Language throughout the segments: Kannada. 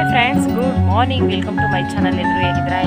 Hi friends, good morning. Welcome to my channel. ಎಲ್ಲರೂ ಹೇಗಿದ್ದೀರಾ?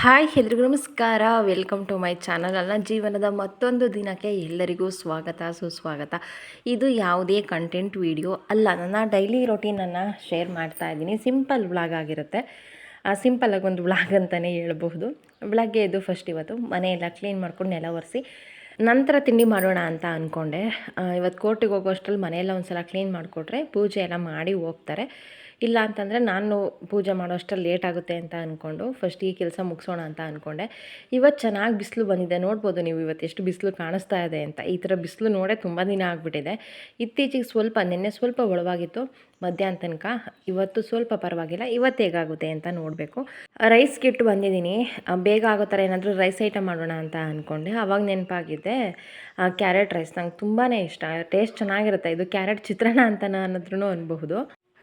ಹಾಯ್, ಎಲ್ರಿಗೂ ನಮಸ್ಕಾರ. Welcome to my channel. ನನ್ನ ಜೀವನದ ಮತ್ತೊಂದು ದಿನಕ್ಕೆ ಎಲ್ಲರಿಗೂ ಸ್ವಾಗತ, ಸುಸ್ವಾಗತ. ಇದು ಯಾವುದೇ ಕಂಟೆಂಟ್ ವಿಡಿಯೋ ಅಲ್ಲ, ನನ್ನ ಡೈಲಿ ರೊಟೀನನ್ನು ಶೇರ್ ಮಾಡ್ತಾ ಇದ್ದೀನಿ. ಸಿಂಪಲ್ ವ್ಲಾಗ್ ಆಗಿರುತ್ತೆ. ಸಿಂಪಲ್ಲಾಗಿ ಒಂದು ವ್ಲಾಗ್ ಅಂತಲೇ ಹೇಳ್ಬಹುದು. ಬೆಳಗ್ಗೆ ಎದ್ದು ಫಸ್ಟ್ ಇವತ್ತು ಮನೆಯೆಲ್ಲ ಕ್ಲೀನ್ ಮಾಡ್ಕೊಂಡು ನೆಲ ಒರೆಸಿ ನಂತರ ತಿಂಡಿ ಮಾಡೋಣ ಅಂತ ಅಂದ್ಕೊಂಡೆ. ಇವತ್ತು ಕೋರ್ಟಿಗೆ ಹೋಗೋ ಅಷ್ಟರಲ್ಲಿ ಮನೆಯೆಲ್ಲ ಒಂದು ಸಲ ಕ್ಲೀನ್ ಮಾಡಿಕೊಟ್ರೆ ಪೂಜೆ ಎಲ್ಲ ಮಾಡಿ ಹೋಗ್ತಾರೆ. ಇಲ್ಲ ಅಂತಂದರೆ ನಾನು ಪೂಜೆ ಮಾಡೋ ಅಷ್ಟರಲ್ಲಿ ಲೇಟ್ ಆಗುತ್ತೆ ಅಂತ ಅಂದ್ಕೊಂಡು ಫಸ್ಟ್ ಈ ಕೆಲಸ ಮುಗಿಸೋಣ ಅಂತ ಅಂದ್ಕೊಂಡೆ. ಇವತ್ತು ಚೆನ್ನಾಗಿ ಬಿಸಿಲು ಬಂದಿದೆ. ನೋಡ್ಬೋದು ನೀವು ಇವತ್ತು ಎಷ್ಟು ಬಿಸಿಲು ಕಾಣಿಸ್ತಾ ಇದೆ ಅಂತ. ಈ ಥರ ಬಿಸಿಲು ನೋಡೇ ತುಂಬ ದಿನ ಆಗಿಬಿಟ್ಟಿದೆ. ಇತ್ತೀಚೆಗೆ ನಿನ್ನೆ ಸ್ವಲ್ಪ ಒಳವಾಗಿತ್ತು ಮಧ್ಯಾಹ್ನ ತನಕ. ಇವತ್ತು ಸ್ವಲ್ಪ ಪರವಾಗಿಲ್ಲ. ಇವತ್ತು ಹೇಗಾಗುತ್ತೆ ಅಂತ ನೋಡಬೇಕು. ರೈಸ್ ಕಿಟ್ಟು ಬಂದಿದ್ದೀನಿ. ಬೇಗ ಆಗೋ ಥರ ಏನಾದರೂ ರೈಸ್ ಐಟಮ್ ಮಾಡೋಣ ಅಂತ ಅಂದ್ಕೊಂಡೆ. ಆವಾಗ ನೆನಪಾಗಿದೆ ಕ್ಯಾರೆಟ್ ರೈಸ್. ನಂಗೆ ತುಂಬಾ ಇಷ್ಟ. ಟೇಸ್ಟ್ ಚೆನ್ನಾಗಿರುತ್ತೆ. ಇದು ಕ್ಯಾರೆಟ್ ಚಿತ್ರಾನ್ನ ಅಂತ ಅನ್ನೋದ್ರೂ ಅನ್ಬಹುದು,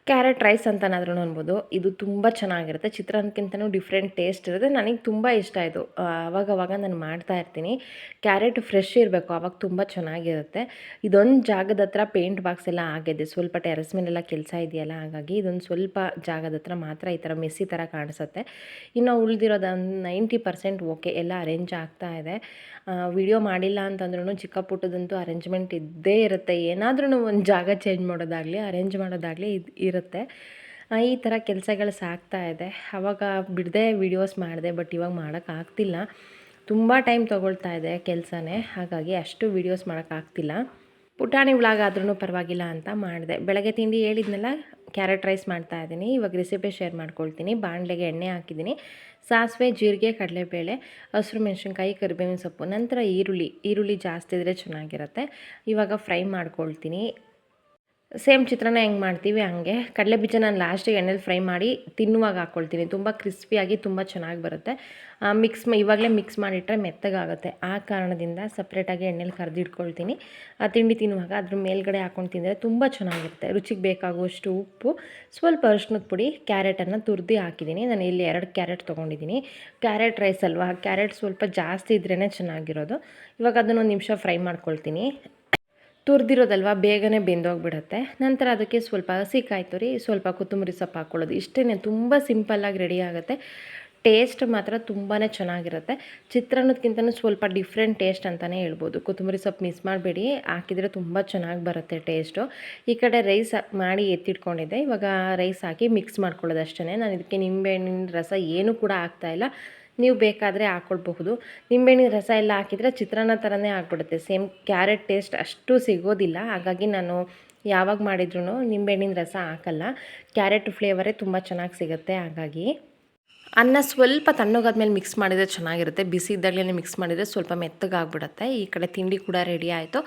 ಕ್ಯಾರೆಟ್ ರೈಸ್ ಅಂತನಾದ್ರೂ ಅನ್ಬೋದು. ಇದು ತುಂಬ ಚೆನ್ನಾಗಿರುತ್ತೆ. ಚಿತ್ರಾನ್ನಕ್ಕಿಂತನೂ ಡಿಫ್ರೆಂಟ್ ಟೇಸ್ಟ್ ಇರುತ್ತೆ. ನನಗೆ ತುಂಬ ಇಷ್ಟ ಇದು. ಆವಾಗವಾಗ ನಾನು ಮಾಡ್ತಾ ಇರ್ತೀನಿ. ಕ್ಯಾರೆಟ್ ಫ್ರೆಶ್ ಇರಬೇಕು, ಆವಾಗ ತುಂಬ ಚೆನ್ನಾಗಿರುತ್ತೆ. ಇದೊಂದು ಜಾಗದ ಹತ್ರ ಪೇಂಟ್ ಬಾಕ್ಸ್ ಎಲ್ಲ ಆಗಿದೆ. ಸ್ವಲ್ಪ ಟೆರೆಸ್ ಮೇಲೆಲ್ಲ ಕೆಲಸ ಇದೆಯಲ್ಲ, ಹಾಗಾಗಿ ಇದೊಂದು ಸ್ವಲ್ಪ ಜಾಗದ ಹತ್ರ ಮಾತ್ರ ಈ ಥರ ಮೆಸ್ಸಿ ಥರ ಕಾಣಿಸುತ್ತೆ. ಇನ್ನು ಉಳಿದಿರೋದೊಂದು 90% ಓಕೆ, ಎಲ್ಲ ಅರೇಂಜ್ ಆಗ್ತಾ ಇದೆ. ವಿಡಿಯೋ ಮಾಡಿಲ್ಲ ಅಂತಂದ್ರೂ ಚಿಕ್ಕ ಪುಟ್ಟದಂತೂ ಅರೇಂಜ್ಮೆಂಟ್ ಇದ್ದೇ ಇರುತ್ತೆ. ಏನಾದ್ರೂ ಒಂದು ಜಾಗ ಚೇಂಜ್ ಮಾಡೋದಾಗಲಿ ಅರೇಂಜ್ ಮಾಡೋದಾಗಲಿ ಇರುತ್ತೆ. ಈ ಥರ ಕೆಲಸಗಳು ಸಾಗ್ತಾ ಇದೆ. ಆವಾಗ ಬಿಡದೆ ವೀಡಿಯೋಸ್ ಮಾಡಿದೆ, ಬಟ್ ಇವಾಗ ಮಾಡೋಕ್ಕಾಗ್ತಿಲ್ಲ. ತುಂಬ ಟೈಮ್ ತೊಗೊಳ್ತಾ ಇದೆ ಕೆಲಸನೇ, ಹಾಗಾಗಿ ಅಷ್ಟು ವೀಡಿಯೋಸ್ ಮಾಡೋಕ್ಕಾಗ್ತಿಲ್ಲ. ಪುಟಾಣಿ ವ್ಲಾಗ್ ಆದ್ರೂ ಪರವಾಗಿಲ್ಲ ಅಂತ ಮಾಡಿದೆ. ಬೆಳಗ್ಗೆ ತಿಂಡಿ ಹೇಳಿದ್ನೆಲ್ಲ, ಕ್ಯಾರೆಟ್ ರೈಸ್ ಮಾಡ್ತಾಯಿದ್ದೀನಿ. ಇವಾಗ ರೆಸಿಪಿ ಶೇರ್ ಮಾಡ್ಕೊಳ್ತೀನಿ. ಬಾಣಲೆಗೆ ಎಣ್ಣೆ ಹಾಕಿದ್ದೀನಿ. ಸಾಸಿವೆ, ಜೀರಿಗೆ, ಕಡಲೆಬೇಳೆ, ಹಸಿರು ಮೆಣಸಿನ್ಕಾಯಿ, ಕರಿಬೇವಿನ ಸೊಪ್ಪು, ನಂತರ ಈರುಳ್ಳಿ ಜಾಸ್ತಿ ಇದ್ದರೆ ಚೆನ್ನಾಗಿರುತ್ತೆ. ಇವಾಗ ಫ್ರೈ ಮಾಡ್ಕೊಳ್ತೀನಿ. ಸೇಮ್ ಚಿತ್ರಾನ್ನ ಹೆಂಗೆ ಮಾಡ್ತೀವಿ ಹಂಗೆ. ಕಡಲೆ ಬೀಜ ನಾನು ಲಾಸ್ಟಿಗೆ ಎಣ್ಣೆಲಿ ಫ್ರೈ ಮಾಡಿ ತಿನ್ನುವಾಗ ಹಾಕ್ಕೊಳ್ತೀನಿ. ತುಂಬ ಕ್ರಿಸ್ಪಿಯಾಗಿ ತುಂಬ ಚೆನ್ನಾಗಿ ಬರುತ್ತೆ. ಇವಾಗಲೇ ಮಿಕ್ಸ್ ಮಾಡಿಟ್ರೆ ಮೆತ್ತಗಾಗುತ್ತೆ. ಆ ಕಾರಣದಿಂದ ಸಪ್ರೇಟಾಗಿ ಎಣ್ಣೆಲಿ ಕರೆದಿಟ್ಕೊಳ್ತೀನಿ. ತಿಂಡಿ ತಿನ್ನುವಾಗ ಅದ್ರ ಮೇಲ್ಗಡೆ ಹಾಕ್ಕೊಂಡು ತಿಂದರೆ ತುಂಬ ಚೆನ್ನಾಗಿರುತ್ತೆ. ರುಚಿಗೆ ಬೇಕಾಗುವಷ್ಟು ಉಪ್ಪು, ಸ್ವಲ್ಪ ಅರಿಶಿನದ ಪುಡಿ, ಕ್ಯಾರೆಟನ್ನು ತುರಿದು ಹಾಕಿದ್ದೀನಿ. ನಾನು ಇಲ್ಲಿ 2 ಕ್ಯಾರೆಟ್ ತೊಗೊಂಡಿದ್ದೀನಿ. ಕ್ಯಾರೆಟ್ ರೈಸ್ ಅಲ್ವಾ, ಕ್ಯಾರೆಟ್ ಸ್ವಲ್ಪ ಜಾಸ್ತಿ ಇದ್ರೇ ಚೆನ್ನಾಗಿರೋದು. ಇವಾಗ ಅದನ್ನೊಂದು ನಿಮಿಷ ಫ್ರೈ ಮಾಡ್ಕೊಳ್ತೀನಿ. ತುರಿದಿರೋದಲ್ವ, ಬೇಗನೆ ಬೆಂದೋಗಿಬಿಡುತ್ತೆ. ನಂತರ ಅದಕ್ಕೆ ಸ್ವಲ್ಪ ಹಸಿಕಾಯಿ ತುರಿ, ಸ್ವಲ್ಪ ಕೊತ್ತಂಬರಿ ಸೊಪ್ಪು ಹಾಕ್ಕೊಳ್ಳೋದು. ಇಷ್ಟೇ, ತುಂಬ ಸಿಂಪಲ್ಲಾಗಿ ರೆಡಿ ಆಗುತ್ತೆ. ಟೇಸ್ಟ್ ಮಾತ್ರ ತುಂಬಾ ಚೆನ್ನಾಗಿರುತ್ತೆ. ಚಿತ್ರಾನ್ನದಕ್ಕಿಂತಲೂ ಸ್ವಲ್ಪ ಡಿಫ್ರೆಂಟ್ ಟೇಸ್ಟ್ ಅಂತಲೇ ಹೇಳ್ಬೋದು. ಕೊತ್ತಂಬರಿ ಸೊಪ್ಪು ಮಿಸ್ ಮಾಡಬೇಡಿ, ಹಾಕಿದರೆ ತುಂಬ ಚೆನ್ನಾಗಿ ಬರುತ್ತೆ ಟೇಸ್ಟು. ಈ ಕಡೆ ರೈಸ್ ಮಾಡಿ ಎತ್ತಿಟ್ಕೊಂಡಿದ್ದೆ. ಇವಾಗ ರೈಸ್ ಹಾಕಿ ಮಿಕ್ಸ್ ಮಾಡ್ಕೊಳ್ಳೋದು ಅಷ್ಟೇ. ನಾನು ಇದಕ್ಕೆ ನಿಂಬೆಹಣ್ಣಿನ ರಸ ಏನೂ ಕೂಡ ಹಾಕ್ತಾಯಿಲ್ಲ. ನೀವು ಬೇಕಾದರೆ ಹಾಕ್ಕೊಳ್ಬಹುದು. ನಿಂಬೆಹಣ್ಣಿನ ರಸ ಎಲ್ಲ ಹಾಕಿದರೆ ಚಿತ್ರಾನ್ನ ಥರನೇ ಆಗಿಬಿಡುತ್ತೆ. ಸೇಮ್ ಕ್ಯಾರೆಟ್ ಟೇಸ್ಟ್ ಅಷ್ಟು ಸಿಗೋದಿಲ್ಲ. ಹಾಗಾಗಿ ನಾನು ಯಾವಾಗ ಮಾಡಿದ್ರೂ ನಿಂಬೆಹಣ್ಣಿನ ರಸ ಹಾಕಲ್ಲ. ಕ್ಯಾರೆಟ್ ಫ್ಲೇವರೇ ತುಂಬ ಚೆನ್ನಾಗಿ ಸಿಗುತ್ತೆ. ಹಾಗಾಗಿ ಅನ್ನ ಸ್ವಲ್ಪ ತಣ್ಣಗಾದ್ಮೇಲೆ ಮಿಕ್ಸ್ ಮಾಡಿದರೆ ಚೆನ್ನಾಗಿರುತ್ತೆ. ಬಿಸಿ ಇದ್ದಾಗಲೇ ಮಿಕ್ಸ್ ಮಾಡಿದರೆ ಸ್ವಲ್ಪ ಮೆತ್ತಗಾಗ್ಬಿಡುತ್ತೆ. ಈ ಕಡೆ ತಿಂಡಿ ಕೂಡ ರೆಡಿ ಆಯಿತು.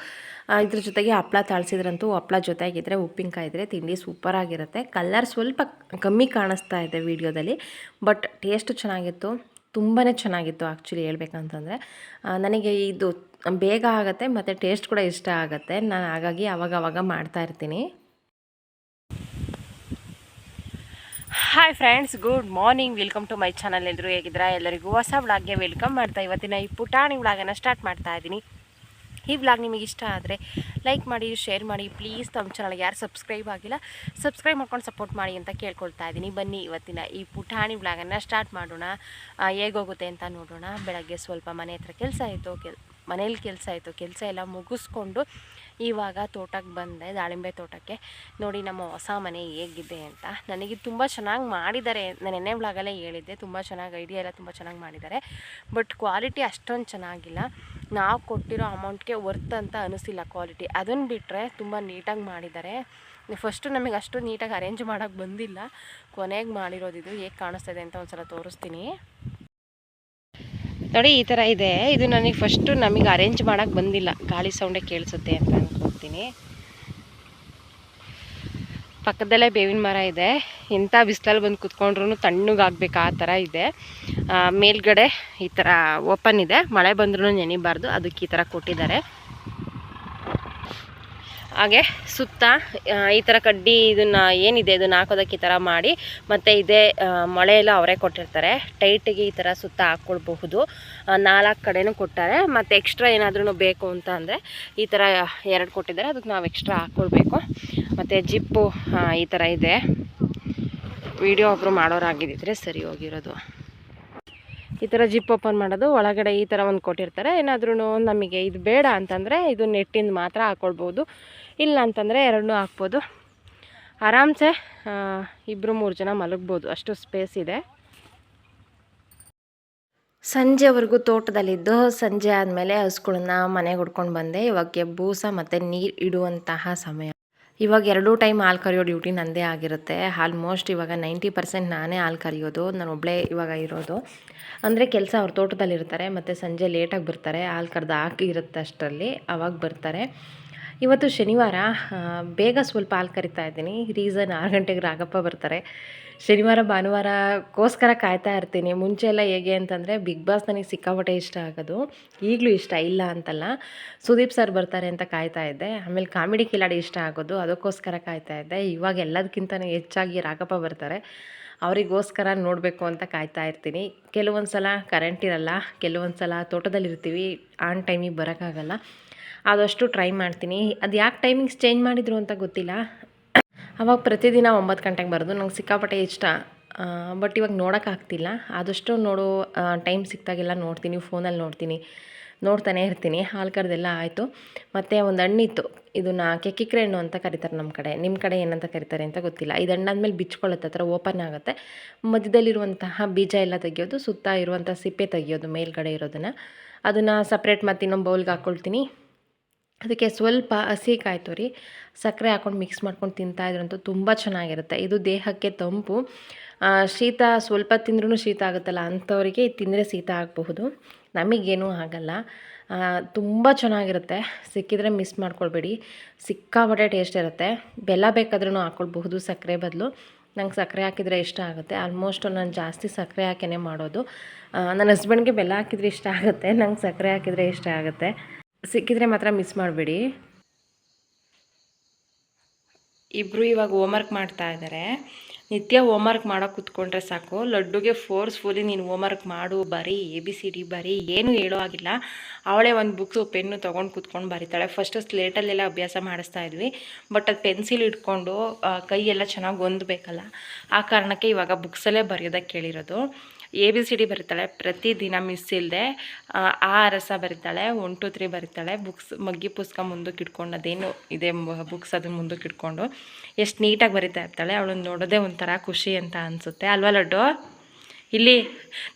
ಇದ್ರ ಜೊತೆಗೆ ಹಪ್ಪಳ ತಾಳ್ಸಿದ್ರಂತೂ ಹಪ್ಪಳ ಜೊತೆಗಿದ್ರೆ ಉಪ್ಪಿನಕಾಯಿ ಇದ್ದರೆ ತಿಂಡಿ ಸೂಪರಾಗಿರುತ್ತೆ. ಕಲರ್ ಸ್ವಲ್ಪ ಕಮ್ಮಿ ಕಾಣಿಸ್ತಾ ಇದೆ ವೀಡಿಯೋದಲ್ಲಿ, ಬಟ್ ಟೇಸ್ಟ್ ಚೆನ್ನಾಗಿತ್ತು. ತುಂಬಾ ಚೆನ್ನಾಗಿತ್ತು ಆ್ಯಕ್ಚುಲಿ ಹೇಳ್ಬೇಕಂತಂದರೆ. ನನಗೆ ಇದು ಬೇಗ ಆಗುತ್ತೆ ಮತ್ತು ಟೇಸ್ಟ್ ಕೂಡ ಇಷ್ಟ ಆಗುತ್ತೆ. ನಾನು ಹಾಗಾಗಿ ಆವಾಗವಾಗ ಮಾಡ್ತಾಯಿರ್ತೀನಿ. Hi friends, good morning. Welcome to my channel. ಎಲ್ಲರೂ ಹೇಗಿದ್ದೀರಾ? ಎಲ್ಲರಿಗೂ ಹೊಸ ವ್ಲಾಗ್ಗೆ ವೆಲ್ಕಮ್ ಮಾಡ್ತಾ ಇವತ್ತಿನ ಈ ಪುಟಾಣಿ ವ್ಲಾಗನ್ನು ಸ್ಟಾರ್ಟ್ ಮಾಡ್ತಾ ಇದ್ದೀನಿ. ಈ ವ್ಲಾಗ್ ನಿಮಗೆ ಇಷ್ಟ ಆದರೆ ಲೈಕ್ ಮಾಡಿ, ಶೇರ್ ಮಾಡಿ. ಪ್ಲೀಸ್ ನಮ್ಮ ಚಾನಲ್ಗೆ ಯಾರು ಸಬ್ಸ್ಕ್ರೈಬ್ ಆಗಿಲ್ಲ ಸಬ್ಸ್ಕ್ರೈಬ್ ಮಾಡ್ಕೊಂಡು ಸಪೋರ್ಟ್ ಮಾಡಿ ಅಂತ ಕೇಳ್ಕೊಳ್ತಾ ಇದ್ದೀನಿ. ಬನ್ನಿ ಇವತ್ತಿನ ಈ ಪುಟಾಣಿ ವ್ಲಾಗನ್ನು ಸ್ಟಾರ್ಟ್ ಮಾಡೋಣ. ಹೇಗೋಗುತ್ತೆ ಅಂತ ನೋಡೋಣ. ಬೆಳಗ್ಗೆ ಸ್ವಲ್ಪ ಮನೆ ಹತ್ರ ಕೆಲಸ ಆಯಿತು, ಮನೇಲಿ ಕೆಲಸ ಆಯಿತು. ಕೆಲಸ ಎಲ್ಲ ಮುಗಿಸ್ಕೊಂಡು ಇವಾಗ ತೋಟಕ್ಕೆ ಬಂದೆ, ದಾಳಿಂಬೆ ತೋಟಕ್ಕೆ. ನೋಡಿ ನಮ್ಮ ಹೊಸ ಮನೆ ಹೇಗಿದೆ ಅಂತ. ನನಗೆ ತುಂಬ ಚೆನ್ನಾಗಿ ಮಾಡಿದ್ದಾರೆ. ನಾನು ಎಣ್ಣೆ ವ್ಲಾಗಲ್ಲೇ ಹೇಳಿದ್ದೆ, ತುಂಬ ಚೆನ್ನಾಗಿ ಐಡಿಯಾ ಎಲ್ಲ ತುಂಬ ಚೆನ್ನಾಗಿ ಮಾಡಿದ್ದಾರೆ. ಬಟ್ ಕ್ವಾಲಿಟಿ ಅಷ್ಟೊಂದು ಚೆನ್ನಾಗಿಲ್ಲ. ನಾವು ಕೊಟ್ಟಿರೋ ಅಮೌಂಟ್ಗೆ ವರ್ತ್ ಅಂತ ಅನಿಸಿಲ್ಲ ಕ್ವಾಲಿಟಿ. ಅದನ್ನು ಬಿಟ್ಟರೆ ತುಂಬ ನೀಟಾಗಿ ಮಾಡಿದ್ದಾರೆ. ಫಸ್ಟು ನಮಗೆ ಅಷ್ಟು ನೀಟಾಗಿ ಅರೇಂಜ್ ಮಾಡೋಕ್ಕೆ ಬಂದಿಲ್ಲ. ಕೊನೆಗೆ ಮಾಡಿರೋದಿದು. ಹೇಗೆ ಕಾಣಿಸ್ತಾ ಇದೆ ಅಂತ ಒಂದು ಸಲ ತೋರಿಸ್ತೀನಿ ನೋಡಿ. ಈ ಥರ ಇದೆ. ಇದು ನಮಗೆ ಅರೇಂಜ್ ಮಾಡೋಕ್ಕೆ ಬಂದಿಲ್ಲ. ಗಾಳಿ ಸೌಂಡೇ ಕೇಳಿಸುತ್ತೆ ಅಂತ ಅಂದ್ಕೊಳ್ತೀನಿ. ಪಕ್ಕದಲ್ಲೇ ಬೇವಿನ ಮರ ಇದೆ. ಎಂಥ ಬಿಸಿಲಲ್ಲಿ ಬಂದು ಕುತ್ಕೊಂಡ್ರೂ ತಣ್ಣಗಾಗಬೇಕು ಆ ಥರ ಇದೆ. ಮೇಲ್ಗಡೆ ಈ ಥರ ಓಪನ್ ಇದೆ, ಮಳೆ ಬಂದ್ರೂ ನೆನಿಬಾರ್ದು, ಅದಕ್ಕೆ ಈ ಥರ ಕೊಟ್ಟಿದ್ದಾರೆ. ಹಾಗೆ ಸುತ್ತ ಈ ಥರ ಕಡ್ಡಿ ಇದನ್ನು ಏನಿದೆ ಇದನ್ನು ಹಾಕೋದಕ್ಕೆ ಈ ಥರ ಮಾಡಿ, ಮತ್ತು ಇದೇ ಮಳೆಯೆಲ್ಲ ಅವರೇ ಕೊಟ್ಟಿರ್ತಾರೆ. ಟೈಟಿಗೆ ಈ ಥರ ಸುತ್ತ ಹಾಕ್ಕೊಳ್ಬಹುದು. 4 ಕಡೆನೂ ಕೊಟ್ಟಾರೆ. ಮತ್ತು ಎಕ್ಸ್ಟ್ರಾ ಏನಾದ್ರೂ ಬೇಕು ಅಂತ ಅಂದರೆ ಈ ಥರ 2 ಕೊಟ್ಟಿದ್ದಾರೆ, ಅದಕ್ಕೆ ನಾವು ಎಕ್ಸ್ಟ್ರಾ ಹಾಕ್ಕೊಳ್ಬೇಕು. ಮತ್ತು ಜಿಪ್ಪು ಈ ಥರ ಇದೆ. ವಿಡಿಯೋ ಒಬ್ಬರು ಮಾಡೋರಾಗಿದ್ದಿದ್ರೆ ಸರಿ ಹೋಗಿರೋದು. ಈ ಥರ ಜಿಪ್ ಓಪನ್ ಮಾಡೋದು, ಒಳಗಡೆ ಈ ಥರ ಒಂದು ಕೊಟ್ಟಿರ್ತಾರೆ. ಏನಾದ್ರೂ ನಮಗೆ ಇದು ಬೇಡ ಅಂತಂದರೆ ಇದು ನೆಟ್ಟಿಂದ ಮಾತ್ರ ಹಾಕ್ಕೊಳ್ಬೋದು, ಇಲ್ಲ ಅಂತಂದರೆ 2 ಹಾಕ್ಬೋದು. ಆರಾಮ್ಸೆ 2-3 ಜನ ಮಲಗ್ಬೋದು, ಅಷ್ಟು ಸ್ಪೇಸ್ ಇದೆ. ಸಂಜೆವರೆಗೂ ತೋಟದಲ್ಲಿದ್ದು ಸಂಜೆ ಆದಮೇಲೆ ಹಸುಗಳನ್ನ ಮನೆಗೆ ಹುಡ್ಕೊಂಡು ಬಂದೆ. ಇವಾಗ ಬೂಸ ಮತ್ತು ನೀರು ಇಡುವಂತಹ ಸಮಯ. ಇವಾಗ 2 ಟೈಮ್ ಹಾಲು ಕರೆಯೋ ಡ್ಯೂಟಿ ನನ್ನದೇ ಆಗಿರುತ್ತೆ. ಆಲ್ಮೋಸ್ಟ್ ಇವಾಗ 90% ನಾನೇ ಹಾಲು ಕರೆಯೋದು. ನಾನು ಒಬ್ಬಳೇ ಇವಾಗ ಇರೋದು. ಅಂದರೆ ಕೆಲಸ ಅವ್ರ ತೋಟದಲ್ಲಿರ್ತಾರೆ, ಮತ್ತು ಸಂಜೆ ಲೇಟಾಗಿ ಬರ್ತಾರೆ. ಹಾಲು ಕರೆದು ಹಾಕಿರುತ್ತೆ ಅಷ್ಟರಲ್ಲಿ, ಆವಾಗ ಬರ್ತಾರೆ. ಇವತ್ತು ಶನಿವಾರ ಬೇಗ ಸ್ವಲ್ಪ ಹಾಲು ಕರಿತಾ ಇದ್ದೀನಿ. ರೀಸನ್ 6 ಗಂಟೆಗೆ ರಾಘಪ್ಪ ಬರ್ತಾರೆ. ಶನಿವಾರ ಭಾನುವಾರಕ್ಕೋಸ್ಕರ ಕಾಯ್ತಾ ಇರ್ತೀನಿ. ಮುಂಚೆ ಎಲ್ಲ ಹೇಗೆ ಅಂತಂದರೆ ಬಿಗ್ ಬಾಸ್ ನನಗೆ ಸಿಕ್ಕಾಪಟ್ಟೆ ಇಷ್ಟ ಆಗೋದು, ಈಗಲೂ ಇಷ್ಟ ಇಲ್ಲ ಅಂತಲ್ಲ. ಸುದೀಪ್ ಸರ್ ಬರ್ತಾರೆ ಅಂತ ಕಾಯ್ತಾ ಇದ್ದೆ. ಆಮೇಲೆ ಕಾಮಿಡಿ ಕಿಲಾಡಿ ಇಷ್ಟ ಆಗೋದು, ಅದಕ್ಕೋಸ್ಕರ ಕಾಯ್ತಾ ಇದ್ದೆ. ಇವಾಗ ಎಲ್ಲದಕ್ಕಿಂತ ಹೆಚ್ಚಾಗಿ ರಾಘಪ್ಪ ಬರ್ತಾರೆ, ಅವರಿಗೋಸ್ಕರ ನೋಡಬೇಕು ಅಂತ ಕಾಯ್ತಾ ಇರ್ತೀನಿ. ಕೆಲವೊಂದು ಸಲ ಕರೆಂಟ್ ಇರಲ್ಲ, ಕೆಲವೊಂದು ಸಲ ತೋಟದಲ್ಲಿರ್ತೀವಿ, ಆನ್ ಟೈಮಿಗೆ ಬರೋಕ್ಕಾಗಲ್ಲ. ಆದಷ್ಟು ಟ್ರೈ ಮಾಡ್ತೀನಿ. ಅದು ಯಾಕೆ ಟೈಮಿಂಗ್ಸ್ ಚೇಂಜ್ ಮಾಡಿದರು ಅಂತ ಗೊತ್ತಿಲ್ಲ. ಅವಾಗ ಪ್ರತಿದಿನ 9 ಗಂಟೆಗೆ ಬರೋದು, ನಂಗೆ ಸಿಕ್ಕಾಪಟ್ಟೆ ಇಷ್ಟ. ಬಟ್ ಇವಾಗ ನೋಡೋಕ್ಕಾಗ್ತಿಲ್ಲ. ಆದಷ್ಟು ಟೈಮ್ ಸಿಕ್ತಾಗೆಲ್ಲ ನೋಡ್ತೀನಿ, ಫೋನಲ್ಲಿ ನೋಡ್ತಾನೆ ಇರ್ತೀನಿ. ಹಾಲು ಕರೆದೆಲ್ಲ ಆಯಿತು. ಮತ್ತು ಒಂದು ಹಣ್ಣಿತ್ತು, ಇದನ್ನು ಕೆಕ್ಕಿಕ್ರೆ ಹಣ್ಣು ಅಂತ ಕರೀತಾರೆ ನಮ್ಮ ಕಡೆ. ನಿಮ್ಮ ಕಡೆ ಏನಂತ ಕರೀತಾರೆ ಅಂತ ಗೊತ್ತಿಲ್ಲ. ಇದು ಹಣ್ಣಾದ್ಮೇಲೆ ಬಿಚ್ಕೊಳ್ಳುತ್ತೆ, ಆ ಥರ ಓಪನ್ ಆಗುತ್ತೆ. ಮಧ್ಯದಲ್ಲಿರುವಂತಹ ಬೀಜ ಎಲ್ಲ ತೆಗಿಯೋದು, ಸುತ್ತ ಇರುವಂಥ ಸಿಪ್ಪೆ ತೆಗಿಯೋದು, ಮೇಲ್ಗಡೆ ಇರೋದನ್ನು. ಅದನ್ನು ಸಪ್ರೇಟ್ ಮತ್ತು ಇನ್ನೊಂದು ಬೌಲ್ಗೆ ಹಾಕ್ಕೊಳ್ತೀನಿ. ಅದಕ್ಕೆ ಸ್ವಲ್ಪ ಹಸಿಕಾಯಿ ತುರಿ ಸಕ್ಕರೆ ಹಾಕ್ಕೊಂಡು ಮಿಕ್ಸ್ ಮಾಡ್ಕೊಂಡು ತಿಂತಾಯಿದ್ರಂತೂ ತುಂಬ ಚೆನ್ನಾಗಿರುತ್ತೆ. ಇದು ದೇಹಕ್ಕೆ ತಂಪು. ಶೀತ ಸ್ವಲ್ಪ ತಿಂದ್ರೂ ಶೀತ ಆಗುತ್ತಲ್ಲ, ಅಂಥವರಿಗೆ ತಿಂದರೆ ಶೀತ ಆಗಬಹುದು. ನಮಗೇನೂ ಆಗಲ್ಲ. ತುಂಬ ಚೆನ್ನಾಗಿರುತ್ತೆ. ಸಿಕ್ಕಿದ್ರೆ ಮಿಸ್ ಮಾಡ್ಕೊಳ್ಬೇಡಿ, ಸಿಕ್ಕಾಪಟ್ಟೆ ಟೇಸ್ಟ್ ಇರುತ್ತೆ. ಬೆಲ್ಲ ಬೇಕಾದ್ರೂ ಹಾಕ್ಕೊಳ್ಬಹುದು ಸಕ್ಕರೆ ಬದಲು. ನಂಗೆ ಸಕ್ಕರೆ ಹಾಕಿದರೆ ಇಷ್ಟ ಆಗುತ್ತೆ. ಆಲ್ಮೋಸ್ಟ್ ನಾನು ಜಾಸ್ತಿ ಸಕ್ಕರೆ ಹಾಕಿಯೇ ಮಾಡೋದು. ನನ್ನ ಹಸ್ಬೆಂಡ್ಗೆ ಬೆಲ್ಲ ಹಾಕಿದರೆ ಇಷ್ಟ ಆಗುತ್ತೆ, ನಂಗೆ ಸಕ್ಕರೆ ಹಾಕಿದರೆ ಇಷ್ಟ ಆಗುತ್ತೆ. ಸಿಕ್ಕಿದ್ರೆ ಮಾತ್ರ ಮಿಸ್ ಮಾಡಬೇಡಿ. ಇಬ್ಬರು ಇವಾಗ ಹೋಮ್ವರ್ಕ್ ಮಾಡ್ತಾ ಇದ್ದಾರೆ. ನಿತ್ಯ ಹೋಮ್ವರ್ಕ್ ಮಾಡೋಕೆ ಕೂತ್ಕೊಂಡ್ರೆ ಸಾಕು. ಲಡ್ಡುಗೆ ಫೋರ್ಸ್ಫುಲಿ ನೀನು ಹೋಮ್ವರ್ಕ್ ಮಾಡು, ಬರೀ ABCD ಬರೀ, ಏನು ಹೇಳೋ ಆಗಿಲ್ಲ. ಅವಳೇ ಒಂದು ಬುಕ್ಸು ಪೆನ್ನು ತೊಗೊಂಡು ಕೂತ್ಕೊಂಡು ಬರೀತಾಳೆ. ಫಸ್ಟು ಸ್ಲೇಟಲ್ಲೆಲ್ಲ ಅಭ್ಯಾಸ ಮಾಡಿಸ್ತಾ ಇದ್ವಿ, ಬಟ್ ಅದು ಪೆನ್ಸಿಲ್ ಇಟ್ಕೊಂಡು ಕೈಯೆಲ್ಲ ಚೆನ್ನಾಗಿ ಹೊಂದಬೇಕಲ್ಲ, ಆ ಕಾರಣಕ್ಕೆ ಇವಾಗ ಬುಕ್ಸಲ್ಲೇ ಬರೆಯೋದಕ್ಕೆ ಕೇಳಿರೋದು. ABCD ಬರೀತಾಳೆ ಪ್ರತಿದಿನ ಮಿಸ್ ಇಲ್ಲದೆ. ಆ ರಸ ಬರೀತಾಳೆ, 1 2 3 ಬರೀತಾಳೆ. ಮಗ್ಗಿ ಪುಸ್ತಕ ಮುಂದಕ್ಕೆ ಇಟ್ಕೊಂಡು, ಅದೇನು ಇದೆ ಬುಕ್ಸ್ ಅದನ್ನು ಮುಂದಕ್ಕೆ ಇಟ್ಕೊಂಡು ಎಷ್ಟು ನೀಟಾಗಿ ಬರಿತಾ ಇರ್ತಾಳೆ. ಅವಳನ್ನು ನೋಡೋದೇ ಒಂಥರ ಖುಷಿ ಅಂತ ಅನಿಸುತ್ತೆ ಅಲ್ವಾ ಲಡ್ಡು? ಇಲ್ಲಿ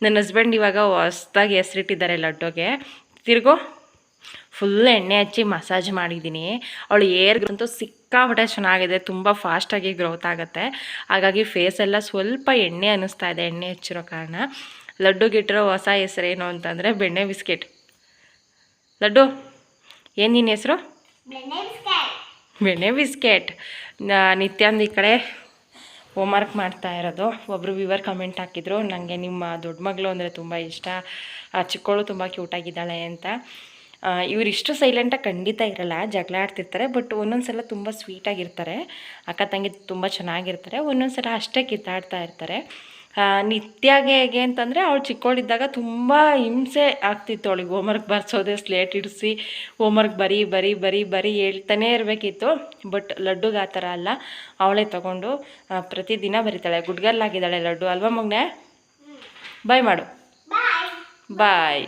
ನನ್ನ ಹಸ್ಬೆಂಡ್ ಇವಾಗ ಹೊಸ್ದಾಗಿ ಹೆಸರಿಟ್ಟಿದ್ದಾರೆ ಲಡ್ಡುಗೆ. ತಿರ್ಗೋ ಫುಲ್ ಎಣ್ಣೆ ಹಚ್ಚಿ ಮಸಾಜ್ ಮಾಡಿದ್ದೀನಿ. ಅವಳು ಏರ್ಗಂತೂ ಸಿಕ್ಕಾಪಟ್ಟೆ ಚೆನ್ನಾಗಿದೆ, ತುಂಬ ಫಾಸ್ಟಾಗಿ ಗ್ರೋತ್ ಆಗುತ್ತೆ. ಹಾಗಾಗಿ ಫೇಸೆಲ್ಲ ಸ್ವಲ್ಪ ಎಣ್ಣೆ ಅನ್ನಿಸ್ತಾ ಇದೆ, ಎಣ್ಣೆ ಹಚ್ಚಿರೋ ಕಾರಣ. ಲಡ್ಡುಗಿಟ್ಟಿರೋ ಹೊಸ ಹೆಸರೇನು ಅಂತಂದರೆ ಬೆಣ್ಣೆ ಬಿಸ್ಕೆಟ್. ಲಡ್ಡು, ಏನು ನಿನ್ನ ಹೆಸರು? ಬೆಣ್ಣೆ ಬಿಸ್ಕೆಟ್. ನಿತ್ಯಾಂದು ಈ ಕಡೆ ಹೋಮ್ವರ್ಕ್ ಮಾಡ್ತಾ ಇರೋದು. ಒಬ್ಬರು ವ್ಯೂವರ್ ಕಮೆಂಟ್ ಹಾಕಿದ್ರು, ನನಗೆ ನಿಮ್ಮ ದೊಡ್ಡ ಮಗಳು ಅಂದರೆ ತುಂಬ ಇಷ್ಟ, ಚಿಕ್ಕವಳು ತುಂಬ ಕ್ಯೂಟಾಗಿದ್ದಾಳೆ ಅಂತ. ಇವರಿಷ್ಟು ಸೈಲೆಂಟಾಗಿ ಖಂಡಿತ ಇರಲ್ಲ, ಜಗಳ ಆಡ್ತಿರ್ತಾರೆ. ಬಟ್ ಒಂದೊಂದು ಸಲ ತುಂಬ ಸ್ವೀಟಾಗಿರ್ತಾರೆ. ಅಕ್ಕ ತಂಗಿ ತುಂಬ ಚೆನ್ನಾಗಿರ್ತಾರೆ. ಒಂದೊಂದು ಸಲ ಅಷ್ಟೇ ಕಿತ್ತಾಡ್ತಾ ಇರ್ತಾರೆ. ನಿತ್ಯಾಗೆ ಹೇಗೆ ಅಂತಂದರೆ, ಅವಳು ಚಿಕ್ಕವಳಿದ್ದಾಗ ತುಂಬ ಹಿಂಸೆ ಆಗ್ತಿತ್ತು ಅವಳಿಗೆ. ಹೋಮ್ವರ್ಕ್ ಬರ್ಸೋದೆ, ಸ್ಲೇಟ್ ಇಡಿಸಿ ಹೋಮ್ವರ್ಕ್ ಬರೀ ಬರೀ ಬರೀ ಬರೀ ಹೇಳ್ತಾನೇ ಇರಬೇಕಿತ್ತು. ಬಟ್ ಲಡ್ಡುಗೆ ಆ ಥರ ಅಲ್ಲ, ಅವಳೇ ತೊಗೊಂಡು ಪ್ರತಿದಿನ ಬರೀತಾಳೆ. ಗುಡ್ ಗರ್ಲ್ ಆಗಿದ್ದಾಳೆ ಲಡ್ಡು ಅಲ್ವಾ ಮಗನೇ? ಬಾಯ್ ಮಾಡು. ಬಾಯ್.